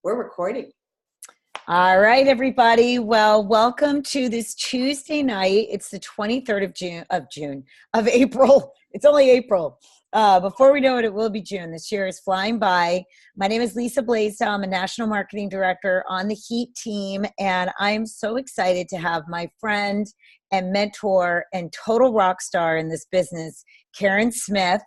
We're recording. All right, everybody. Well, welcome to this Tuesday night. It's the 23rd of April. It's only April. Before we know it, it will be June. This year is flying by. My name is Lisa Blaisdell. I'm a National Marketing Director on the HEAT team, and I'm so excited to have my friend and mentor and total rock star in this business, Karen Smith.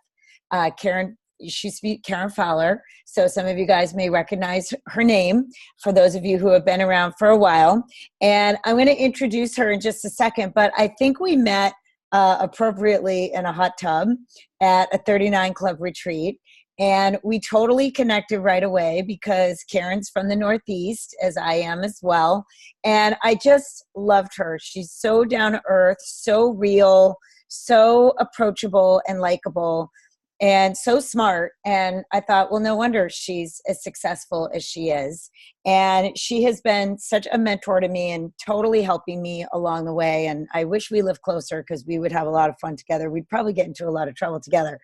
She's Karen Fowler, so some of you guys may recognize her name for those of you who have been around for a while. And I'm going to introduce her in just a second, but I think we met appropriately in a hot tub at a 39 Club retreat. And we totally connected right away because Karen's from the Northeast, as I am as well. And I just loved her. She's so down to earth, so real, so approachable and likable, and so smart. And I thought, well, no wonder she's as successful as she is. And she has been such a mentor to me and totally helping me along the way. And I wish we lived closer because we would have a lot of fun together. We'd probably get into a lot of trouble together.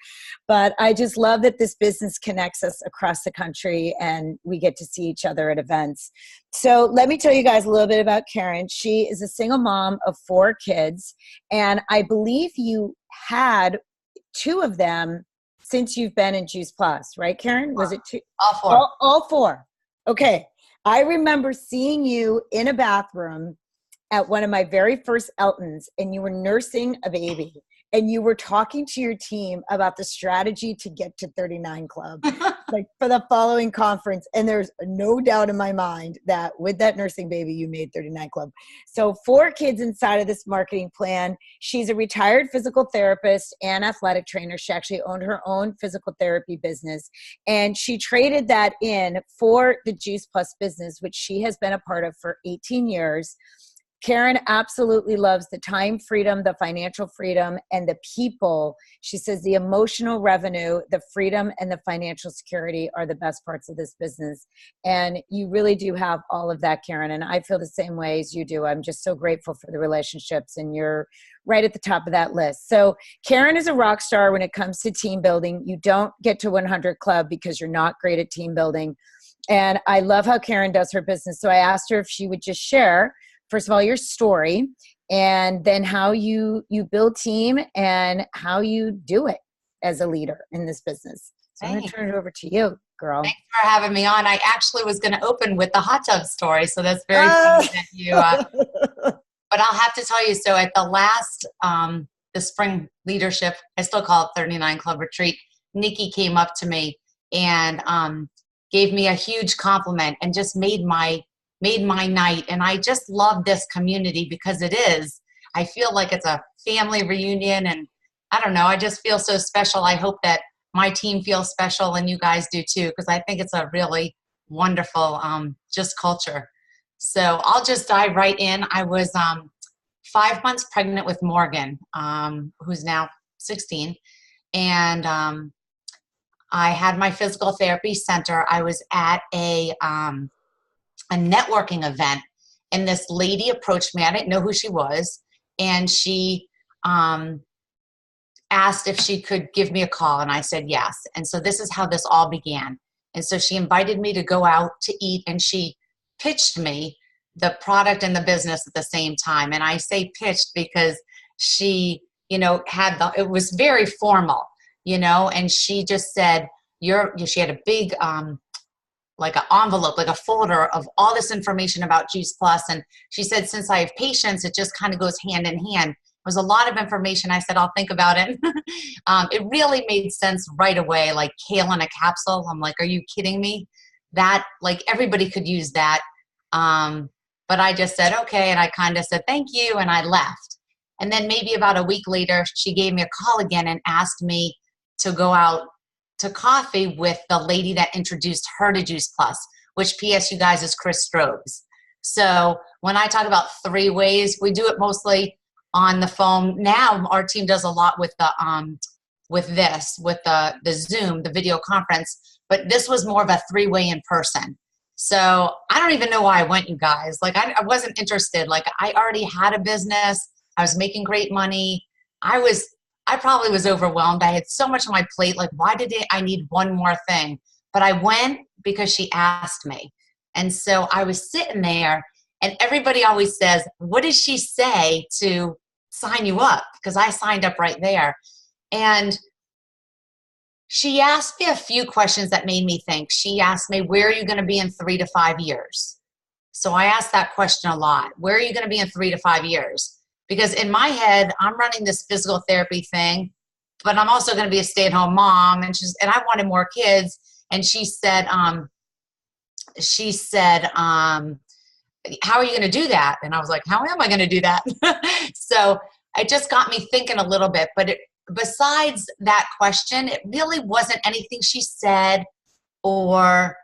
But I just love that this business connects us across the country and we get to see each other at events. So let me tell you guys a little bit about Karen. She is a single mom of 4 kids. And I believe you had 2 of them since you've been in Juice Plus, right, Karen? Was it 2? All 4. All 4. Okay. I remember seeing you in a bathroom at one of my very first Eltons, and you were nursing a baby, and you were talking to your team about the strategy to get to 39 Club, like for the following conference. And there's no doubt in my mind that with that nursing baby, you made 39 Club. So 4 kids inside of this marketing plan. She's a retired physical therapist and athletic trainer. She actually owned her own physical therapy business, and she traded that in for the Juice Plus business, which she has been a part of for 18 years. Karen absolutely loves the time freedom, the financial freedom, and the people. She says the emotional revenue, the freedom, and the financial security are the best parts of this business. And you really do have all of that, Karen. And I feel the same way as you do. I'm just so grateful for the relationships, and you're right at the top of that list. So Karen is a rock star when it comes to team building. You don't get to 100 Club because you're not great at team building. And I love how Karen does her business. So I asked her if she would just share, first of all, your story, and then how you build team and how you do it as a leader in this business. So I'm going to turn it over to you, girl. Thanks for having me on. I actually was going to open with the hot tub story, so that's very funny that you. But I'll have to tell you, so at the last, the spring leadership, I still call it 39 Club retreat, Nikki came up to me and gave me a huge compliment and just made my night. And I just love this community because it is. I feel like it's a family reunion, and I don't know, I just feel so special. I hope that my team feels special and you guys do too, because I think it's a really wonderful just culture. So I'll just dive right in. I was 5 months pregnant with Morgan, who's now 16. And I had my physical therapy center. I was at a networking event, and this lady approached me. I didn't know who she was, and she asked if she could give me a call, and I said yes. And so this is how this all began. And so she invited me to go out to eat, and she pitched me the product and the business at the same time. And I say pitched because she, it was very formal, and she just said, she had a big like an envelope, like a folder of all this information about Juice Plus. And she said, since I have patients, it just kind of goes hand in hand. It was a lot of information. I said, I'll think about it. It really made sense right away, like kale in a capsule. I'm like, are you kidding me? That, like, everybody could use that. But I just said, okay. And I kind of said, thank you. And I left. And then maybe about a week later, she gave me a call again and asked me to go out to coffee with the lady that introduced her to Juice Plus, which, P.S., you guys, is Chris Strobes. So when I talk about 3 ways, we do it mostly on the phone. Now our team does a lot with the Zoom, the video conference, but this was more of a 3-way in person. So I don't even know why I went, you guys. Like, I wasn't interested. Like, I already had a business. I was making great money. I probably was overwhelmed. I had so much on my plate. Like, why did I need one more thing? But I went because she asked me. And so I was sitting there, and everybody always says, what did she say to sign you up? Because I signed up right there. And she asked me a few questions that made me think. She asked me, where are you going to be in 3 to 5 years? So I asked that question a lot. Where are you going to be in 3 to 5 years? Because in my head, I'm running this physical therapy thing, but I'm also going to be a stay-at-home mom. And I wanted more kids. And she said, how are you going to do that? And I was like, how am I going to do that? So it just got me thinking a little bit. But besides that question, it really wasn't anything she said, or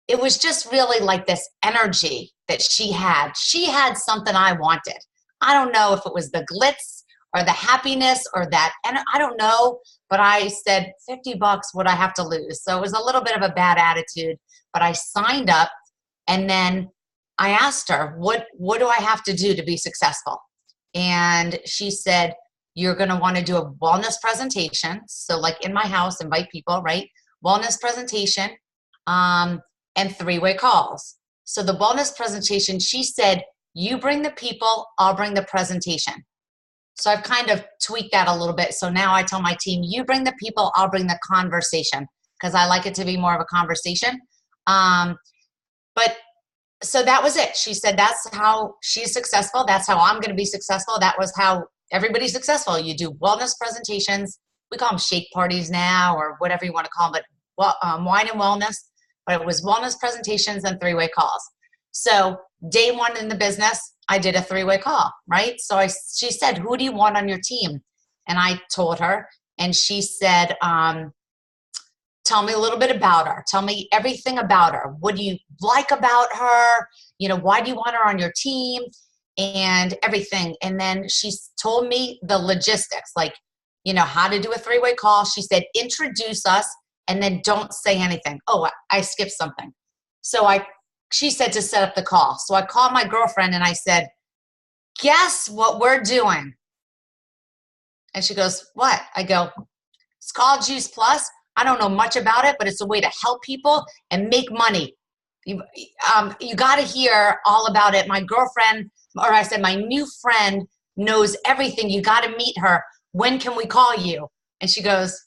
it was just really like this energy that she had. She had something I wanted. I don't know if it was the glitz or the happiness or that, and I don't know, but I said, $50, what I have to lose? So it was a little bit of a bad attitude, but I signed up, and then I asked her, what do I have to do to be successful? And she said, you're going to want to do a wellness presentation. So like in my house, invite people, right? Wellness presentation, and 3-way calls. So the wellness presentation, she said, you bring the people, I'll bring the presentation. So I've kind of tweaked that a little bit. So now I tell my team, you bring the people, I'll bring the conversation, because I like it to be more of a conversation. But so that was it. She said, that's how she's successful. That's how I'm going to be successful. That was how everybody's successful. You do wellness presentations. We call them shake parties now, or whatever you want to call them, but wine and wellness. But it was wellness presentations and 3-way calls. So day one in the business, I did a 3-way call, right? So she said, who do you want on your team? And I told her, and she said, tell me a little bit about her. Tell me everything about her. What do you like about her? Why do you want her on your team? And everything. And then she told me the logistics, like, how to do a 3-way call. She said, introduce us and then don't say anything. Oh, I skipped something. So she said to set up the call. So I called my girlfriend and I said, guess what we're doing? And she goes, what? I go, it's called Juice Plus. I don't know much about it, but it's a way to help people and make money. You got to hear all about it. My girlfriend, or I said, my new friend knows everything. You got to meet her. When can we call you? And she goes,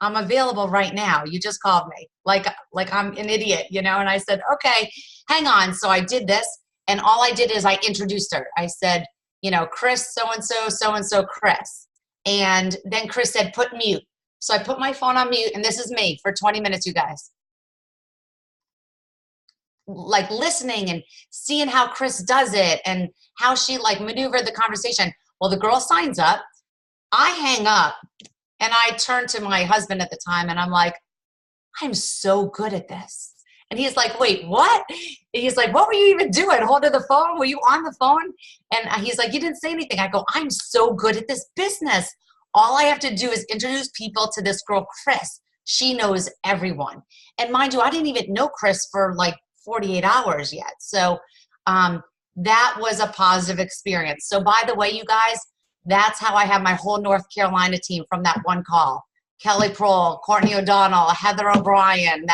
I'm available right now. You just called me. Like I'm an idiot, And I said, okay, hang on. So I did this, and all I did is I introduced her. I said, Chris, so-and-so, Chris. And then Chris said, put mute. So I put my phone on mute, and this is me for 20 minutes, you guys. Like listening and seeing how Chris does it and how she maneuvered the conversation. Well, the girl signs up. I hang up, and I turn to my husband at the time, and I'm like, I'm so good at this. And he's like, wait, what? And he's like, what were you even doing? Holding the phone? Were you on the phone? And he's like, you didn't say anything. I go, I'm so good at this business. All I have to do is introduce people to this girl, Chris. She knows everyone. And mind you, I didn't even know Chris for 48 hours yet. So that was a positive experience. So by the way, you guys, that's how I have my whole North Carolina team from that one call. Kelly Prohl, Courtney O'Donnell, Heather O'Brien,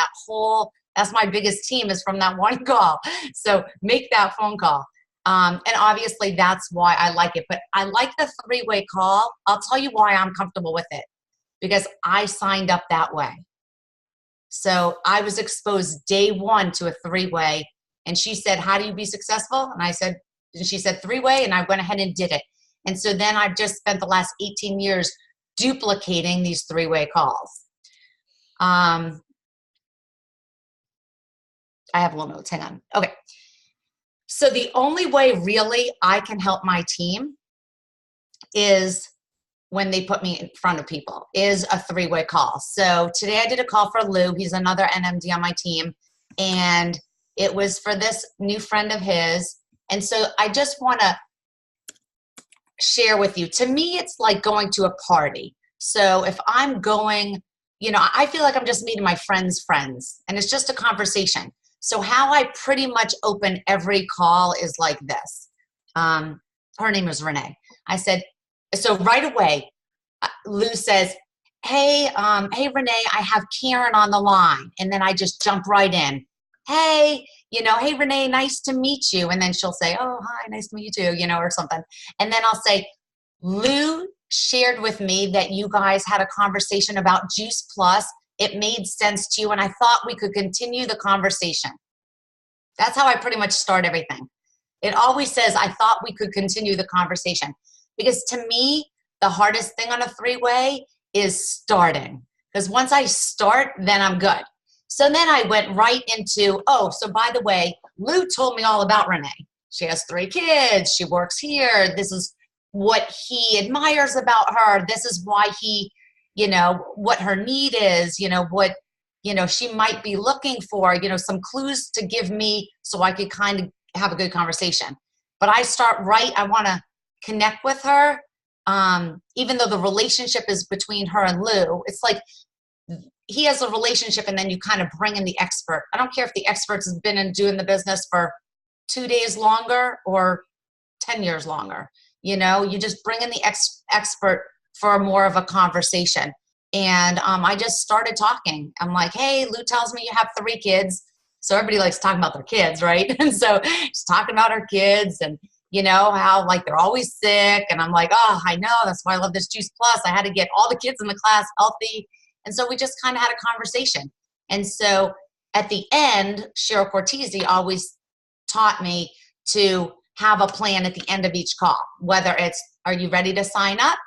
that's my biggest team is from that one call. So make that phone call. And obviously that's why I like it. But I like the 3-way call. I'll tell you why I'm comfortable with it. Because I signed up that way. So I was exposed day one to a 3-way. And she said, how do you be successful? And she said 3-way, and I went ahead and did it. And so then I've just spent the last 18 years duplicating these 3-way calls. I have little notes, hang on. Okay. So the only way really I can help my team is when they put me in front of people, is a 3-way call. So today I did a call for Lou. He's another NMD on my team. And it was for this new friend of his. And so I just want to share with you. To me, it's like going to a party. So if I'm going, I feel like I'm just meeting my friends' friends, and it's just a conversation. So how I pretty much open every call is like this. Her name is Renee. I said, so right away, Lou says, hey Renee, I have Karen on the line. And then I just jump right in. Hey, hey, Renee, nice to meet you. And then she'll say, oh, hi, nice to meet you too, or something. And then I'll say, Lou shared with me that you guys had a conversation about Juice Plus. It made sense to you, and I thought we could continue the conversation. That's how I pretty much start everything. It always says, I thought we could continue the conversation. Because to me, the hardest thing on a three-way is starting. Because once I start, then I'm good. So then I went right into, so by the way, Lou told me all about Renee. She has 3 kids. She works here. This is what he admires about her. This is why he, what her need is, what, she might be looking for, some clues to give me so I could kind of have a good conversation. But I start right. I want to connect with her. Even though the relationship is between her and Lou, it's like he has a relationship and then you kind of bring in the expert. I don't care if the expert has been in doing the business for 2 days longer or 10 years longer. You just bring in the expert for more of a conversation. And I just started talking. I'm like, hey, Lou tells me you have 3 kids. So everybody likes talking about their kids, right? And so she's talking about her kids and, how like they're always sick. And I'm like, oh, I know. That's why I love this Juice Plus. I had to get all the kids in the class healthy. And so we just kind of had a conversation. And so at the end, Cheryl Cortese always taught me to have a plan at the end of each call, whether it's, are you ready to sign up?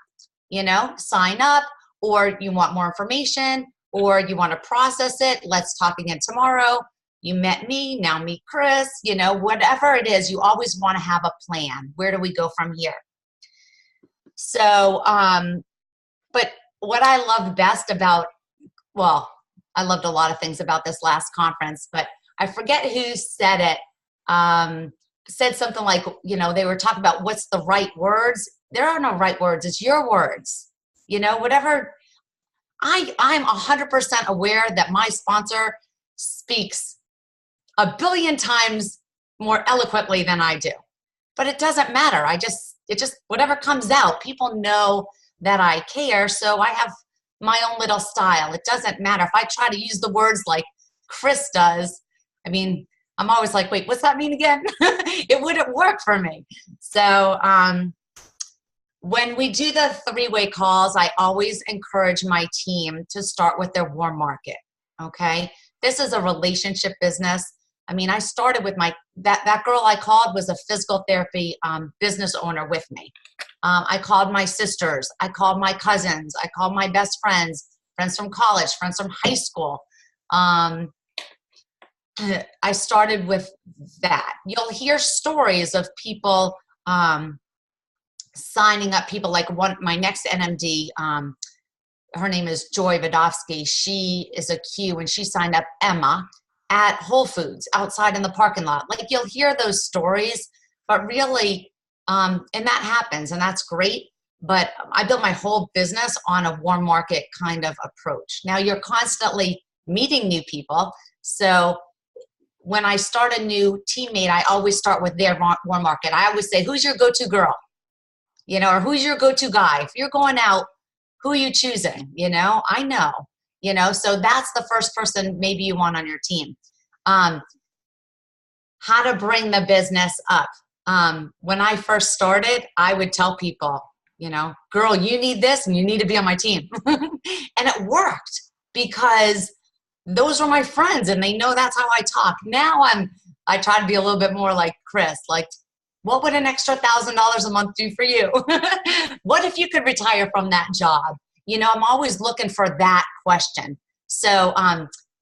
Sign up, or you want more information, or you want to process it. Let's talk again tomorrow. You met me, now meet Chris, whatever it is, you always want to have a plan. Where do we go from here? So, but what I loved best about, I loved a lot of things about this last conference, but I forget who said it. Said something like, they were talking about what's the right words. There are no right words. It's your words. Whatever. I'm 100% aware that my sponsor speaks 1 billion times more eloquently than I do. But it doesn't matter. It just, whatever comes out, people know that I care. So I have my own little style. It doesn't matter. If I try to use the words like Chris does, I'm always like, wait, what's that mean again? It wouldn't work for me. So when we do the 3-way calls, I always encourage my team to start with their warm market. Okay. This is a relationship business. I started with that girl I called was a physical therapy business owner with me. I called my sisters. I called my cousins. I called my best friends from college, friends from high school. I started with that. You'll hear stories of people signing up, people like my next NMD, her name is Joy Vodofsky. She is a Q, and she signed up Emma at Whole Foods outside in the parking lot. Like, you'll hear those stories, but really, and that happens, and that's great. But I built my whole business on a warm market kind of approach. Now, you're constantly meeting new people. So when I start a new teammate, I always start with their warm market. I always say, who's your go-to girl? Or who's your go-to guy? If you're going out, who are you choosing? I know, so that's the first person maybe you want on your team. How to bring the business up. When I first started, I would tell people, girl, you need this and you need to be on my team. And it worked because those were my friends and they know that's how I talk. Now I try to be a little bit more like Chris, like, what would an extra $1,000 a month do for you? What if you could retire from that job? I'm always looking for that question. So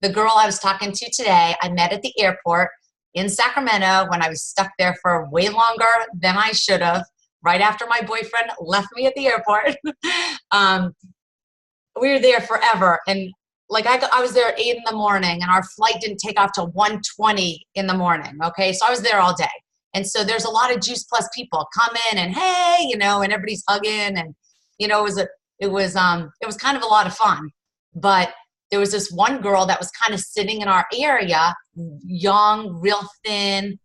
the girl I was talking to today, I met at the airport in Sacramento when I was stuck there for way longer than I should have, right after my boyfriend left me at the airport. We were there forever. And like I was there at 8 a.m. and our flight didn't take off till 1:20 in the morning. Okay. So I was there all day. And so there's a lot of Juice Plus people come in and, hey, and everybody's hugging and, it was kind of a lot of fun. But there was this one girl that was kind of sitting in our area, young, real thin,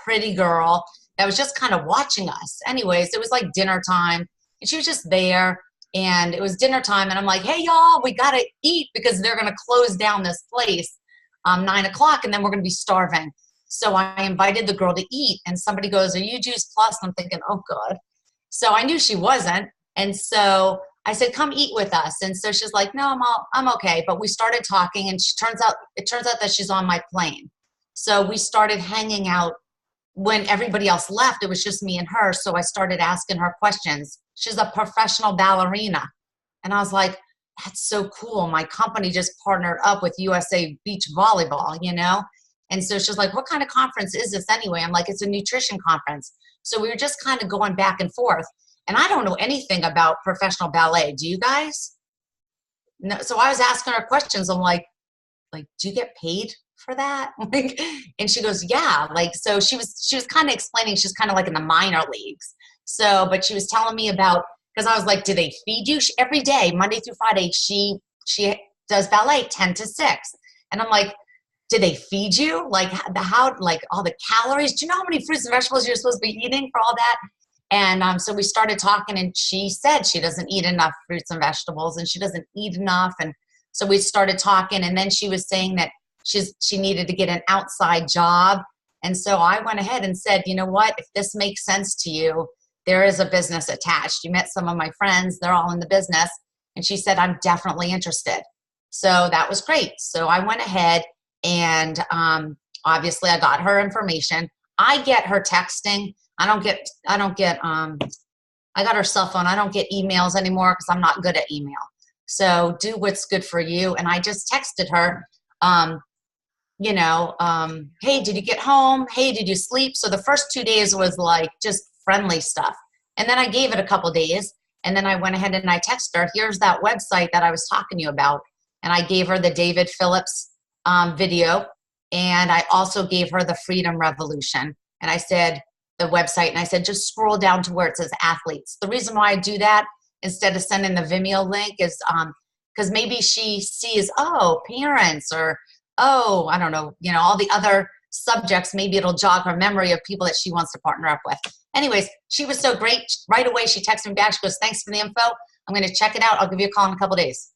pretty girl that was just kind of watching us. Anyways, it was like dinner time and she was just there and it was dinner time. And I'm like, hey, y'all, we got to eat because they're going to close down this place 9 o'clock and then we're going to be starving. So I invited the girl to eat, and somebody goes, "Are you Juice Plus?" And I'm thinking, oh God. So I knew she wasn't. And so I said, "Come eat with us." And so she's like, "No, I'm okay." But we started talking, and it turns out that she's on my plane. So we started hanging out. When everybody else left, it was just me and her. So I started asking her questions. She's a professional ballerina. And I was like, that's so cool. My company just partnered up with USA Beach Volleyball, you know? And so she's like, "What kind of conference is this anyway?" I'm like, "It's a nutrition conference." So we were just kind of going back and forth. And I don't know anything about professional ballet. Do you guys? No. So I was asking her questions. I'm like, "Do you get paid for that?" Like, and she goes, "Yeah." Like, so she was kind of explaining, she's kind of like in the minor leagues. So, but she was telling me about, because I was like, "Do they feed you?" Every day, Monday through Friday, she does ballet 10 to 6. And I'm like, "Do they feed you? Like how, like all the calories? Do you know how many fruits and vegetables you're supposed to be eating for all that?" And so we started talking, and she said she doesn't eat enough fruits and vegetables, and she doesn't eat enough. And so we started talking, and then she was saying that she needed to get an outside job. And so I went ahead and said, "You know what, if this makes sense to you, there is a business attached. You met some of my friends, they're all in the business." And she said, "I'm definitely interested." So that was great. So I went ahead and obviously I got her information. I get her texting. I got her cell phone. I don't get emails anymore because I'm not good at email. So do what's good for you. And I just texted her, "Hey, did you get home? Hey, did you sleep?" So the first 2 days was like just friendly stuff. And then I gave it a couple days. And then I went ahead and I texted her, "Here's that website that I was talking to you about." And I gave her the David Phillips video. And I also gave her the Freedom Revolution. And I said, the website, and I said, just scroll down to where it says athletes. The reason why I do that instead of sending the Vimeo link is because maybe she sees, oh, parents, or, oh, I don't know, all the other subjects. Maybe it'll jog her memory of people that she wants to partner up with. Anyways, she was so great. Right away, she texted me back. She goes, "Thanks for the info. I'm going to check it out. I'll give you a call in a couple days."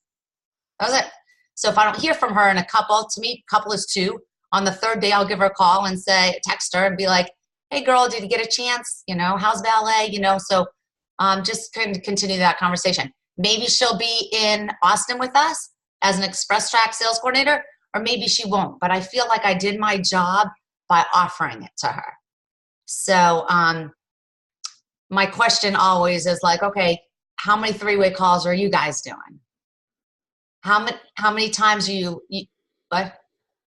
That was it. So if I don't hear from her in a couple, to me, couple is 2. On the 3rd day, I'll give her a call and text her and be like, "Hey girl, did you get a chance? How's ballet?" So just kind of continue that conversation. Maybe she'll be in Austin with us as an express track sales coordinator, or maybe she won't. But I feel like I did my job by offering it to her. So my question always is like, okay, how many 3-way calls are you guys doing? How many times are you what?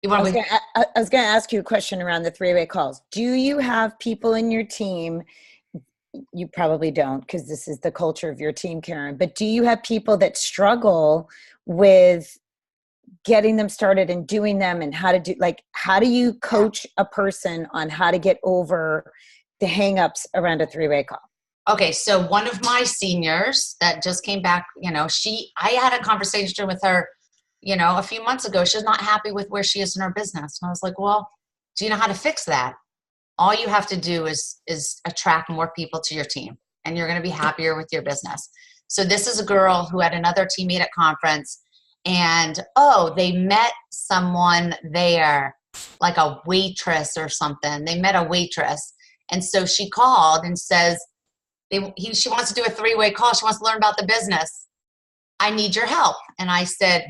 I was going to ask you a question around the 3-way calls. Do you have people in your team? You probably don't, because this is the culture of your team, Karen. But do you have people that struggle with getting them started and doing them, and how do you coach a person on how to get over the hangups around a 3-way call? Okay, so one of my seniors that just came back, I had a conversation with her, a few months ago. She's not happy with where she is in her business. And I was like, "Well, do you know how to fix that? All you have to do is attract more people to your team, and you're going to be happier with your business." So this is a girl who had another teammate at conference, and they met someone there, like a waitress or something. They met a waitress. And so she called and says, she wants to do a 3-way call. She wants to learn about the business. "I need your help." And I said,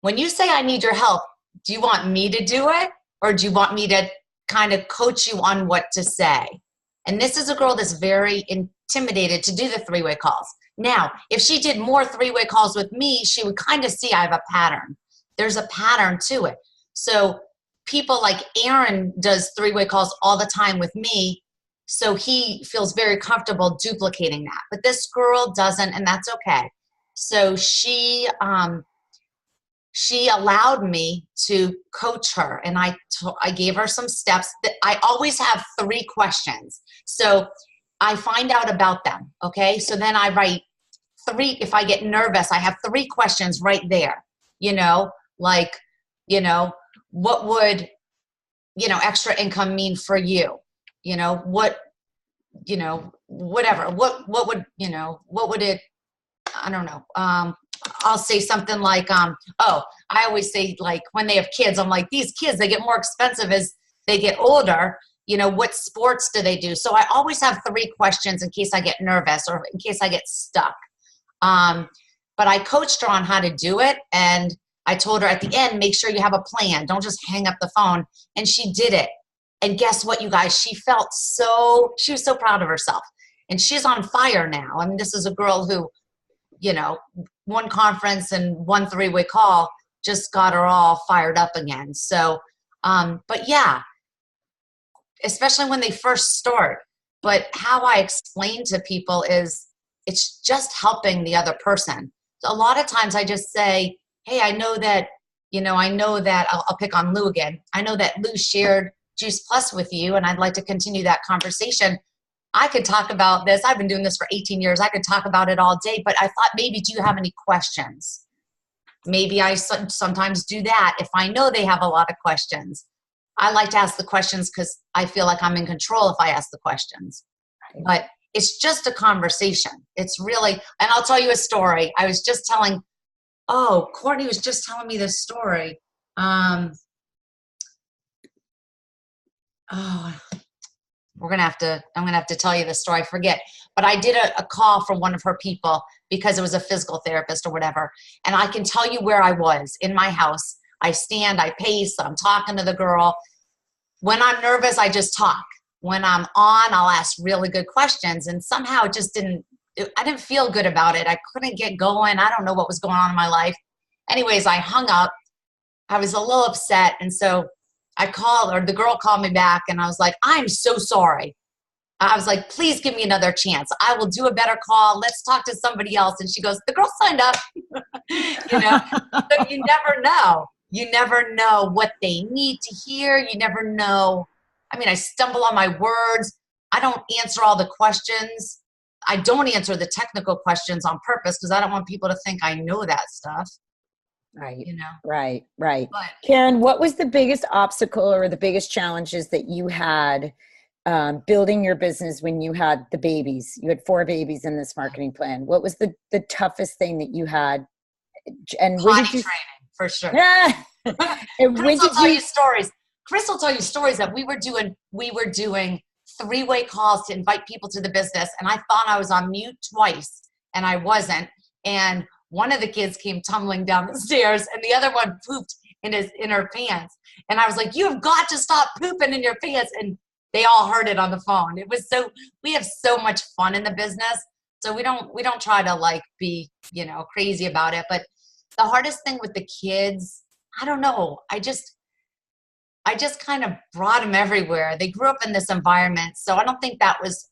"When you say I need your help, do you want me to do it, or do you want me to kind of coach you on what to say?" And this is a girl that's very intimidated to do the 3-way calls. Now, if she did more 3-way calls with me, she would kind of see I have a pattern. There's a pattern to it. So people like Aaron does 3-way calls all the time with me. So he feels very comfortable duplicating that. But this girl doesn't, and that's okay. So she allowed me to coach her, and I gave her some steps. That I always have 3 questions. So I find out about them, okay? So then I write 3. If I get nervous, I have 3 questions right there, what would, extra income mean for you? Whatever. What would it, I don't know. I'll say something like, I always say, like, when they have kids, I'm like, these kids, they get more expensive as they get older, what sports do they do? So I always have 3 questions in case I get nervous or in case I get stuck. But I coached her on how to do it. And I told her at the end, make sure you have a plan. Don't just hang up the phone. And she did it. And guess what, you guys? She was so proud of herself. And she's on fire now. I mean, this is a girl who, one conference and one 3-way call just got her all fired up again. So, but yeah, especially when they first start. But how I explain to people is it's just helping the other person. So a lot of times I just say, hey, I know that I'll pick on Lou again. I know that Lou shared Juice Plus with you, and I'd like to continue that conversation. I could talk about this. I've been doing this for 18 years. I could talk about it all day, but I thought maybe, do you have any questions? Maybe I sometimes do that if I know they have a lot of questions. I like to ask the questions because I feel like I'm in control if I ask the questions. But it's just a conversation. It's really, and I'll tell you a story. I was just telling, Courtney was just telling me this story. I'm gonna have to tell you this story. I forget, but I did a call from one of her people because it was a physical therapist or whatever. And I can tell you where I was in my house. I stand, I pace, I'm talking to the girl. When I'm nervous, I just talk. When I'm on, I'll ask really good questions. And somehow I didn't feel good about it. I couldn't get going. I don't know what was going on in my life. Anyways, I hung up. I was a little upset. And so the girl called me back and I was like, I'm so sorry. I was like, please give me another chance. I will do a better call. Let's talk to somebody else. And she goes, the girl signed up. So you never know. You never know what they need to hear. You never know. I mean, I stumble on my words. I don't answer all the questions. I don't answer the technical questions on purpose because I don't want people to think I know that stuff. Right. Right. But, Karen, what was the biggest obstacle or the biggest challenges that you had building your business when you had the babies? You had 4 babies in this marketing plan. What was the toughest thing that you had? And when did you training, for sure. And Chris will tell you stories. Chris will tell you stories that we were doing 3-way calls to invite people to the business. And I thought I was on mute twice and I wasn't. And one of the kids came tumbling down the stairs and the other one pooped in her pants. And I was like, you have got to stop pooping in your pants. And they all heard it on the phone. We have so much fun in the business. So we don't try to be, crazy about it. But the hardest thing with the kids, I don't know. I just kind of brought them everywhere. They grew up in this environment. So I don't think that was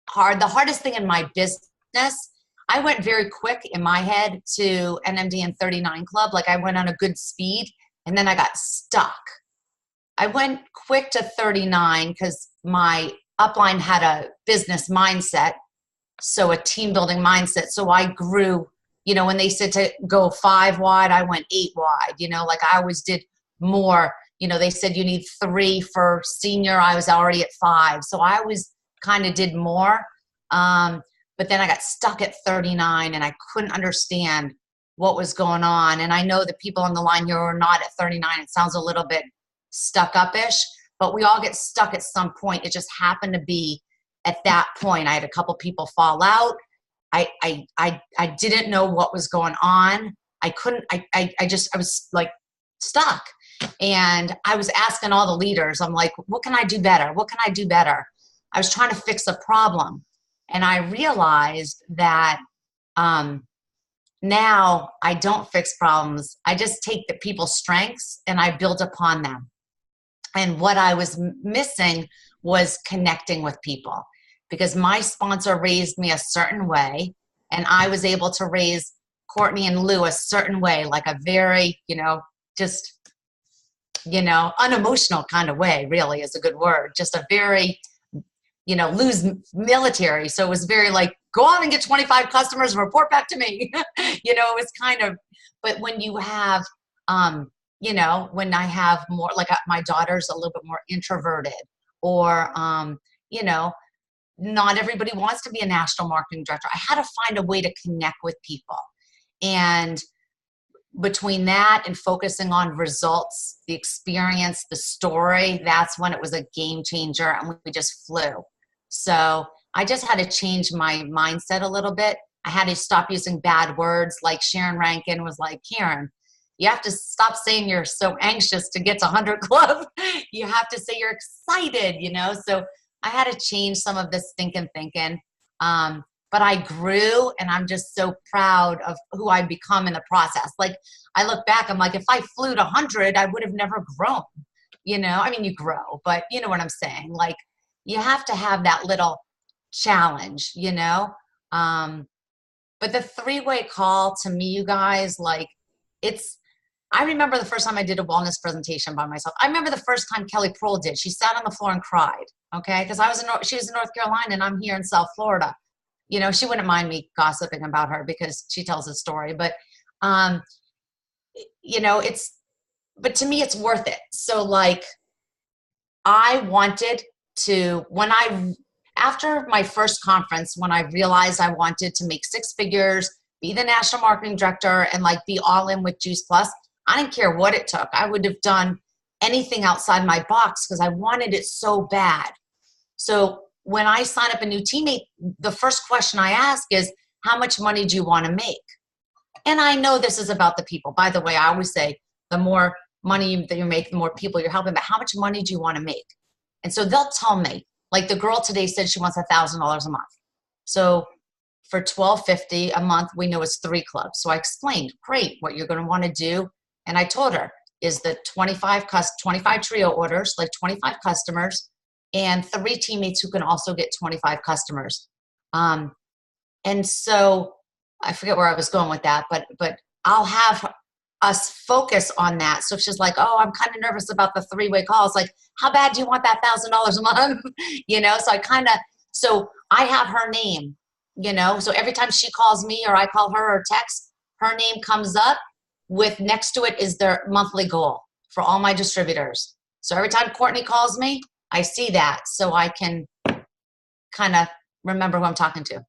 hard. The hardest thing in my business, I went very quick in my head to NMD and 39 Club. I went on a good speed and then I got stuck. I went quick to 39 because my upline had a business mindset. So a team building mindset. So I grew, when they said to go 5 wide, I went 8 wide, I always did more. They said you need 3 for senior. I was already at 5. So I always kind of did more. But then I got stuck at 39 and I couldn't understand what was going on. And I know the people on the line here are not at 39. It sounds a little bit stuck up-ish, but we all get stuck at some point. It just happened to be at that point. I had a couple people fall out. I didn't know what was going on. I was stuck. And I was asking all the leaders, I'm like, what can I do better? What can I do better? I was trying to fix a problem. And I realized that now I don't fix problems. I just take the people's strengths and I build upon them. And what I was missing was connecting with people because my sponsor raised me a certain way and I was able to raise Courtney and Lou a certain way, like a very, unemotional kind of way, really is a good word. Just a very, Lou's military. So it was very go out and get 25 customers and report back to me. It was kind of, but when you have, when I have more, my daughter's a little bit more introverted or, not everybody wants to be a national marketing director. I had to find a way to connect with people. And between that and focusing on results, the experience, the story, that's when it was a game changer and we just flew. So I just had to change my mindset a little bit. I had to stop using bad words. Like Sharon Rankin was like, Karen, you have to stop saying you're so anxious to get to 100 Club. You have to say you're excited, you know? So I had to change some of this thinking. But I grew, and I'm just so proud of who I've become in the process. Like, I look back, I'm like, if I flew to 100, I would have never grown, you know? I mean, you grow, but you know what I'm saying? Like, you have to have that little challenge, you know? But the three-way call, to me, you guys, like, I remember the first time I did a wellness presentation by myself. I remember the first time Kelly Prohl did. She sat on the floor and cried, okay? Because she was in North Carolina, and I'm here in South Florida. You know, she wouldn't mind me gossiping about her because she tells a story. But, you know, but to me, it's worth it. So, like, I wanted to, after my first conference, when I realized I wanted to make six figures, be the national marketing director, and like be all in with Juice Plus, I didn't care what it took. I would have done anything outside my box because I wanted it so bad. So when I sign up a new teammate, the first question I ask is, how much money do you want to make? And I know this is about the people. By the way, I always say the more money that you make, the more people you're helping, but how much money do you want to make? And so they'll tell me, like the girl today said she wants $1,000 a month. So for $1,250 a month, we know it's 3 clubs. So I explained, great, what you're going to want to do. And I told her is the 25 trio orders, like 25 customers, and 3 teammates who can also get 25 customers. And so I forget where I was going with that, but I'll have us focus on that. So if she's like, oh, I'm kind of nervous about the 3-way calls, like, how bad do you want that $1,000 a month? You know, so I have her name, you know, so every time she calls me or I call her or text, her name comes up with next to it is their monthly goal for all my distributors. So every time Courtney calls me, I see that so I can kind of remember who I'm talking to.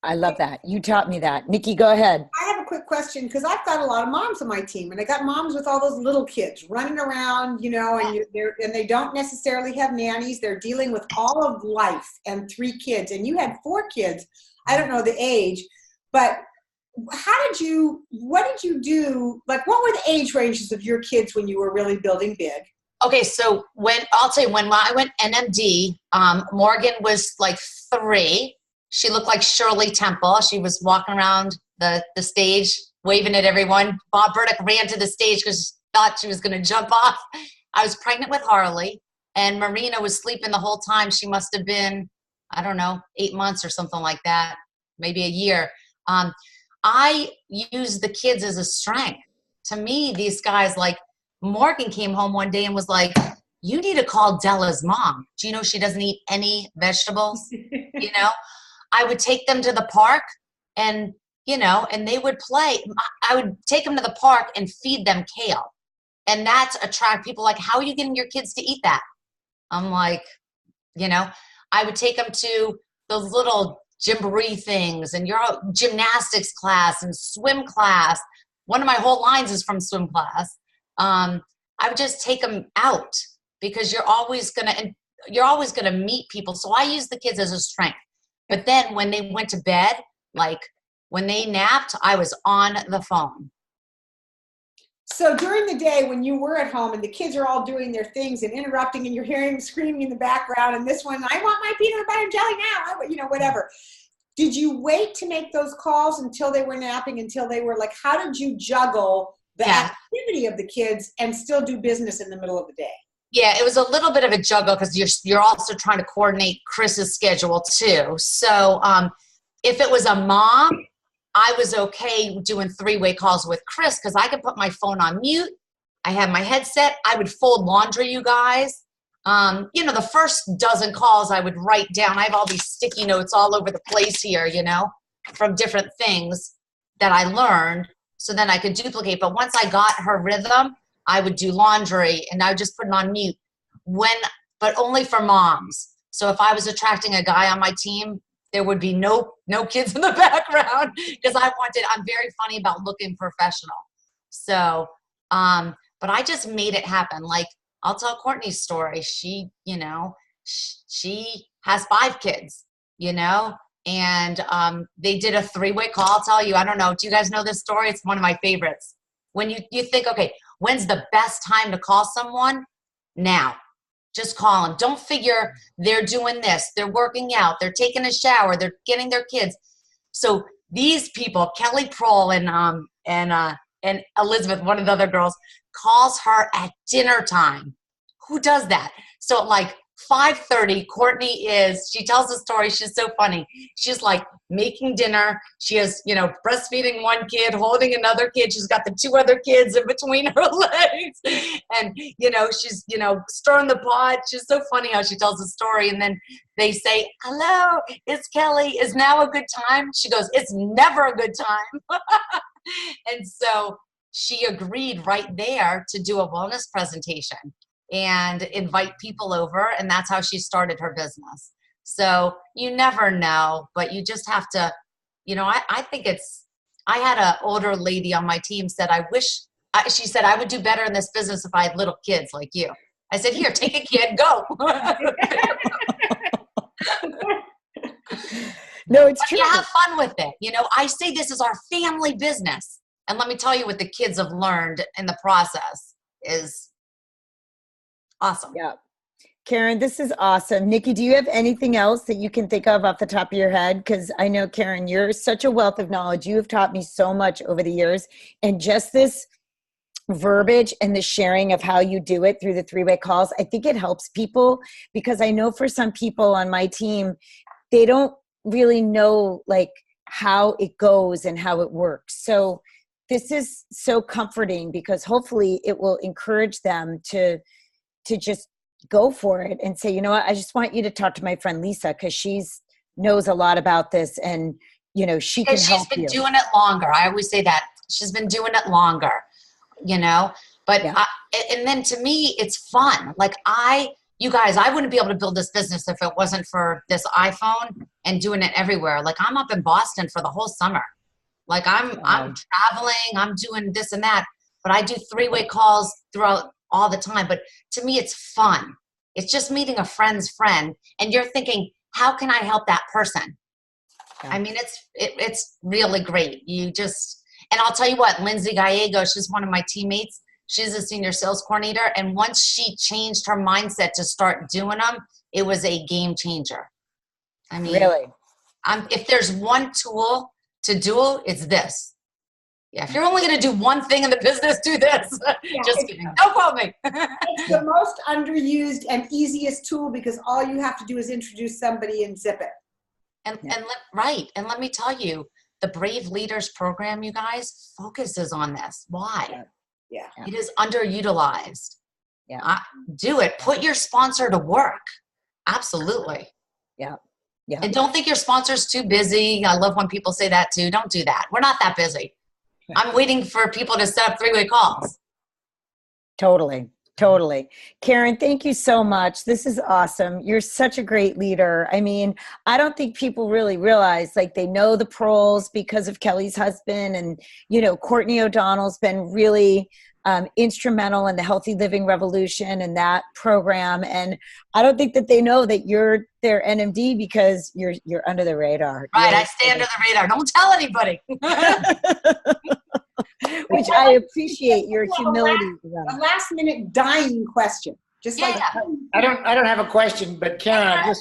I love that. You taught me that. Nikki, go ahead. I have a quick question because I've got a lot of moms on my team, and I got moms with all those little kids running around, you know, and they don't necessarily have nannies. They're dealing with all of life and 3 kids, and you had 4 kids. I don't know the age, but what did you do? Like, what were the age ranges of your kids when you were really building big? Okay, so I'll tell you, when I went NMD, Morgan was like 3. She looked like Shirley Temple. She was walking around the stage, waving at everyone. Bob Burdick ran to the stage because she thought she was going to jump off. I was pregnant with Harley, and Marina was sleeping the whole time. She must have been, I don't know, 8 months or something like that, maybe a year. I use the kids as a strength. To me, these guys, like Morgan came home one day and was like, you need to call Della's mom. Do you know she doesn't eat any vegetables? You know, I would take them to the park and, you know, and they would play. I would take them to the park and feed them kale. And that's attract people like, how are you getting your kids to eat that? I'm like, you know, I would take them to those little gymboree things and your gymnastics class and swim class. One of my whole lines is from swim class. I would just take them out because you're always gonna meet people. So I use the kids as a strength. But then when they went to bed, like when they napped, I was on the phone. So during the day when you were at home and the kids are all doing their things and interrupting and you're hearing them screaming in the background and this one, I want my peanut butter and jelly now, you know, whatever. Did you wait to make those calls until they were napping, until they were like, how did you juggle the activity of the kids and still do business in the middle of the day? Yeah, it was a little bit of a juggle because you're also trying to coordinate Chris's schedule too. So if it was a mom, I was okay doing 3-way calls with Chris because I could put my phone on mute. I had my headset. I would fold laundry, you guys. You know, the first dozen calls I would write down. I have all these sticky notes all over the place here, you know, from different things that I learned so then I could duplicate. But once I got her rhythm, I would do laundry and I would just put it on mute but only for moms. So if I was attracting a guy on my team, there would be no kids in the background because I'm very funny about looking professional. So, but I just made it happen. Like, I'll tell Courtney's story. She, she has 5 kids, and they did a 3-way call. I'll tell you, I don't know. Do you guys know this story? It's one of my favorites. When you think, okay, when's the best time to call someone? Now. Just call them. Don't figure they're doing this. They're working out. They're taking a shower. They're getting their kids. So these people, Kelly Prohl and Elizabeth, one of the other girls, calls her at dinner time. Who does that? So like 5:30, she tells a story. She's so funny. She's like making dinner. She has, breastfeeding one kid, holding another kid. She's got the 2 other kids in between her legs. And, she's, stirring the pot. She's so funny how she tells the story. And then they say, hello, it's Kelly. Is now a good time? She goes, it's never a good time. And so she agreed right there to do a wellness presentation and invite people over. And that's how she started her business. So you never know, but you just have to, I think I had an older lady on my team said, she said, I would do better in this business if I had little kids like you. I said, here, take a kid, go. No, it's but true. you have fun with it. I say this is our family business. And let me tell you what the kids have learned in the process is awesome. Yeah. Karen, this is awesome. Nikki, do you have anything else that you can think of off the top of your head? Because I know, Karen, you're such a wealth of knowledge. You have taught me so much over the years. And just this verbiage and the sharing of how you do it through the 3-way calls, I think it helps people, because I know for some people on my team, they don't really know like how it goes and how it works. So this is so comforting, because hopefully it will encourage them to just go for it and say, you know what, I just want you to talk to my friend Lisa, because she's knows a lot about this, and she can help you. She's been doing it longer. I always say that she's been doing it longer, but Yeah. And then to me, it's fun. Like you guys, I wouldn't be able to build this business if it wasn't for this iPhone and doing it everywhere. Like, I'm up in Boston for the whole summer. Like, I'm traveling, I'm doing this and that, but I do 3-way calls throughout all the time. But to me, it's fun. It's just meeting a friend's friend, and you're thinking, how can I help that person? Yeah. I mean, it's really great. And I'll tell you what, Lindsay Gallego, she's one of my teammates. She's a senior sales coordinator. And once she changed her mindset to start doing them, it was a game changer. I mean, really, if there's one tool to do, it's this. Yeah, if you're only going to do one thing in the business, do this. Yeah, just kidding. Don't quote me. It's the most underused and easiest tool, because all you have to do is introduce somebody and zip it. And let me tell you, the Brave Leaders program, you guys, focuses on this. Why? Yeah. It is underutilized. Yeah. Do it. Put your sponsor to work. Absolutely. Yeah. Yeah. And don't think your sponsor's too busy. I love when people say that too. Don't do that. We're not that busy. I'm waiting for people to set up 3-way calls. Totally. Karen, thank you so much. This is awesome. You're such a great leader. I mean, I don't think people really realize, like, they know the Prohls because of Kelly's husband, and, Courtney O'Donnell's been really instrumental in the Healthy Living Revolution and that program. And I don't think that they know that you're their NMD, because you're under the radar. Right. I stay under the radar. Don't tell anybody. Which I appreciate your humility. A last minute dying question. I don't have a question, but Karen,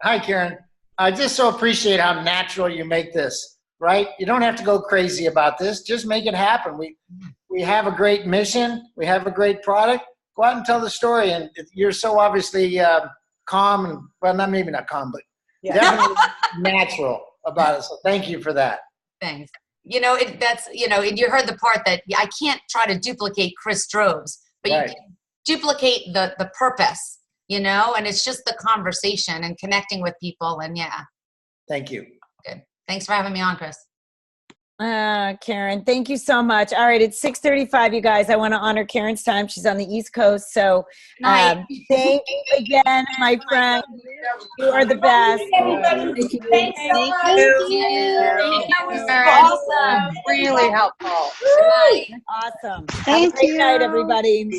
hi Karen. I just so appreciate how natural you make this, right? You don't have to go crazy about this. Just make it happen. We have a great mission. We have a great product. Go out and tell the story. And you're so obviously calm, and, well, maybe not calm, but definitely natural about it. So thank you for that. Thanks. You heard the part that I can't try to duplicate Chris Droves, but right. You can duplicate the purpose, and it's just the conversation and connecting with people. And yeah. Thank you. Good. Thanks for having me on, Chris. Karen, thank you so much. All right, it's 6:35, you guys. I want to honor Karen's time. She's on the East Coast. So thank you again, my friend. You are the best. Everybody, thanks so much. Thank you. That was Awesome. Really helpful. Awesome. Thank Have a great night, you. everybody.